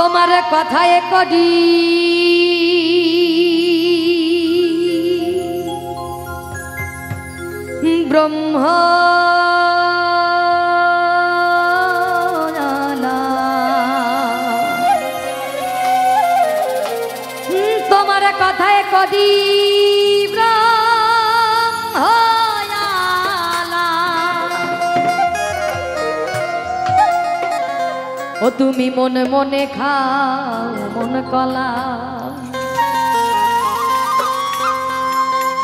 তোমার কথায় করি ব্রহ্ম তোমার কথায় করি ও তুমি মনে মনে খাও মন কলা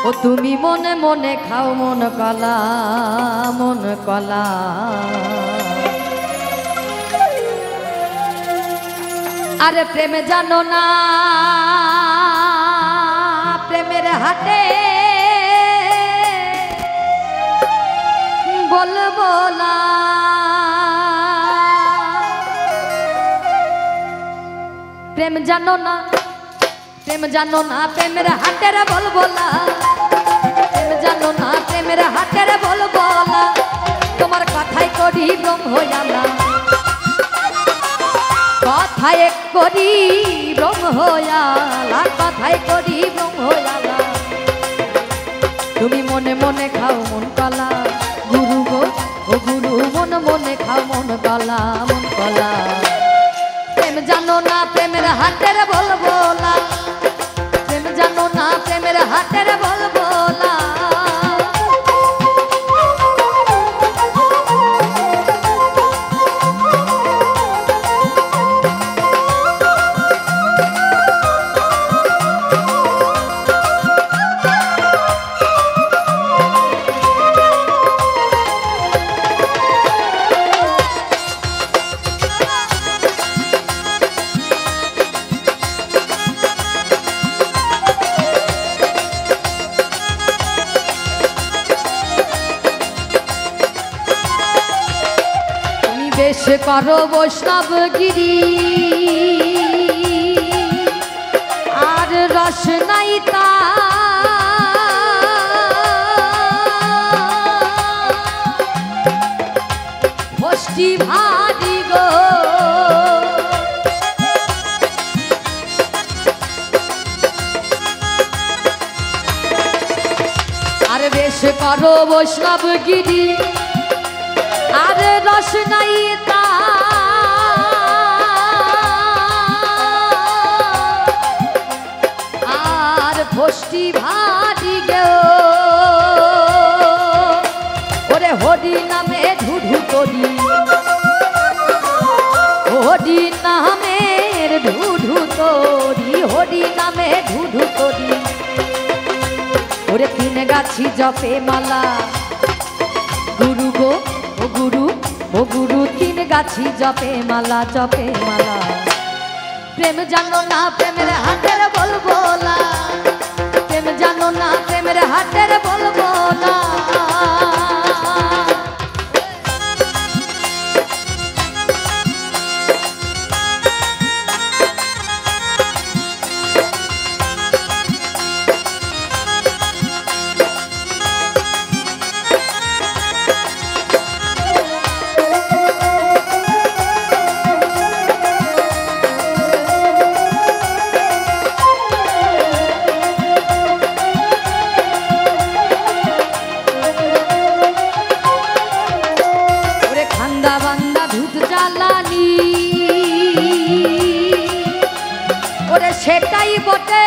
ও তুমি মনে মনে খাও মন কলা মন কলা আরে প্রেমে জানো না প্রেমের হাটে বলবো না প্রেম জানো না প্রেমের হাটের বলবো না প্রেম জানো না প্রেমের হাটের বলবো না তোমার কথাই করি ব্রহ্ময়ালা কথাই করি ব্রহ্ময়ালা কথাই করি ব্রহ্ময়ালা তুমি মনে মনে খাও মন কলা গুরু গো ও গুরু মনে মনে খাও মন কলা মন কলা প্রেম জানো না প্রেমের হাটের বলবো না প্রেম জানো না প্রেমের হাটের বলবো না বেশ করো বৈষ্ণবগিরি আর রস নাই তা ভষ্টি ভারি গো আর বেশ করো বৈষ্ণবগিরি আর রস নাই তা আর ভষ্টি ভারি গে ওরে হরি নামে ঢুঢু করি হরি নামের ঢুঢু করি হরি নামে ঢুঢু করি ওরে তিন গাছি জপে মালা গুরু গো ও গুরু তিন গাছি জপে মালা প্রেম জানো না প্রেমের হাটের বলবো না প্রেম জানো না প্রেমের হাটের বলবো না ওরে সেটাই বটে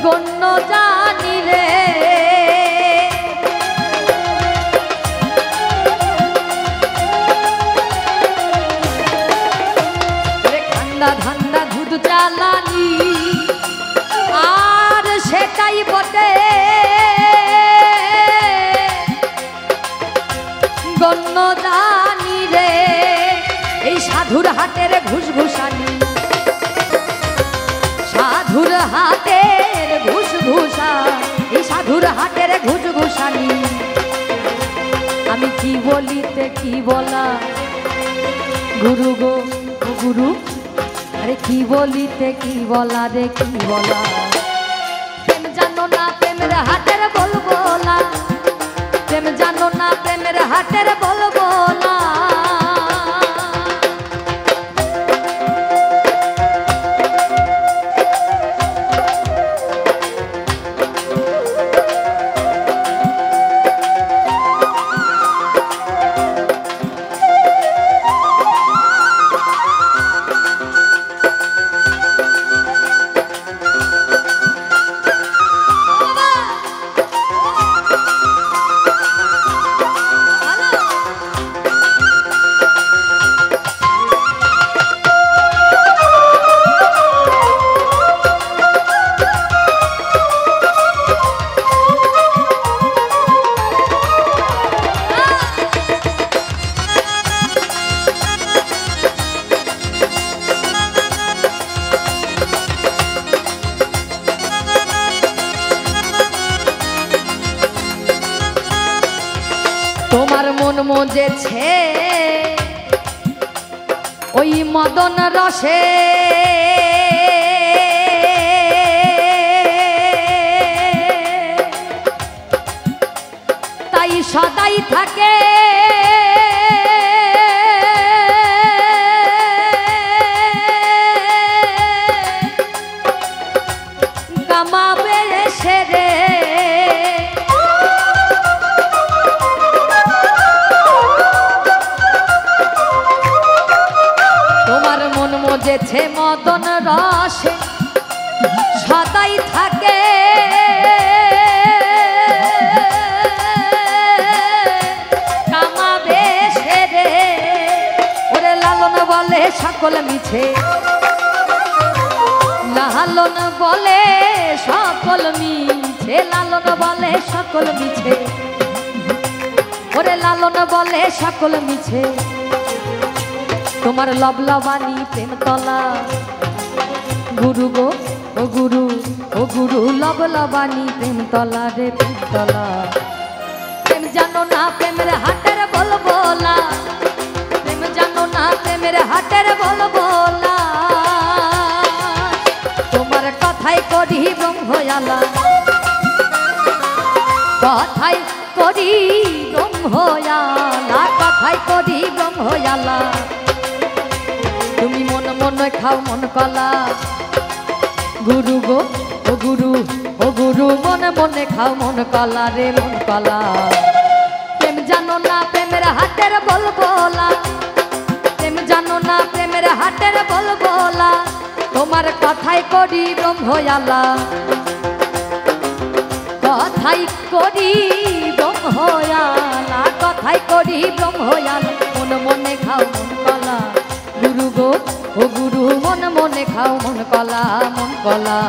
গণ্য জানি রে খান্দা ধান্দা দুধ জ্বালানি আর সেটাই বটে গণ্য জানি রে এই সাধুর হাটের ঘুষঘুষানি সাধুর হাটের ঘুষঘুষা এই সাধুর হাটের ঘুষঘুষানি আমি কি বলিতে কি বলা গুরু গো গুরু আরে কি বলিতে কি বলা রে কি বলা প্রেম জানো না প্রেমের হাটের বলবো না প্রেমের হাটের বলবো না। তোমার মন মজেছে ওই মদন রসে, তাই সদাই থাকে গামাবে সেরে। তোমার মন মজেছে মদন রসে, সদাই থাকে কামাবে সেরে। ওরে লালন বলে সকল মিছে, লালন বলে সকল মিছে, লালন বলে সকল মিছে, ওরে লালন বলে সকল মিছে। তোমার লবলবানি প্রেম তলা গুরু গো ও গুরু, ও গুরু লবলবানি প্রেম তলা রে প্রেম তলা। প্রেম জানো না প্রেমের হাটের বলবো না, প্রেম জানো না প্রেমের হাটের বলবো না। তোমার কথাই করি ব্রহ্ময়ালা, কথাই করি ব্রহ্ময়ালা, কথাই করি ব্রহ্ময়ালা। তুমি মন মনে খাও মন কলা গুরু গো ও গুরু, ও গুরু মনে মনে খাও মন কলা রে মন কলা। প্রেম জানো না প্রেমের হাটের বলবো না, প্রেম জানো না প্রেমের হাটের বলবো না। তোমার কথাই করি ব্রহ্ময়ালা, কথাই করি ব্রহ্ময়ালা, কথাই করি ব্রহ্ময়ালা। মন মনে খাও মন কলা গুরু গো ও গুরু, মন মনে খাও মন কলা মন কলা।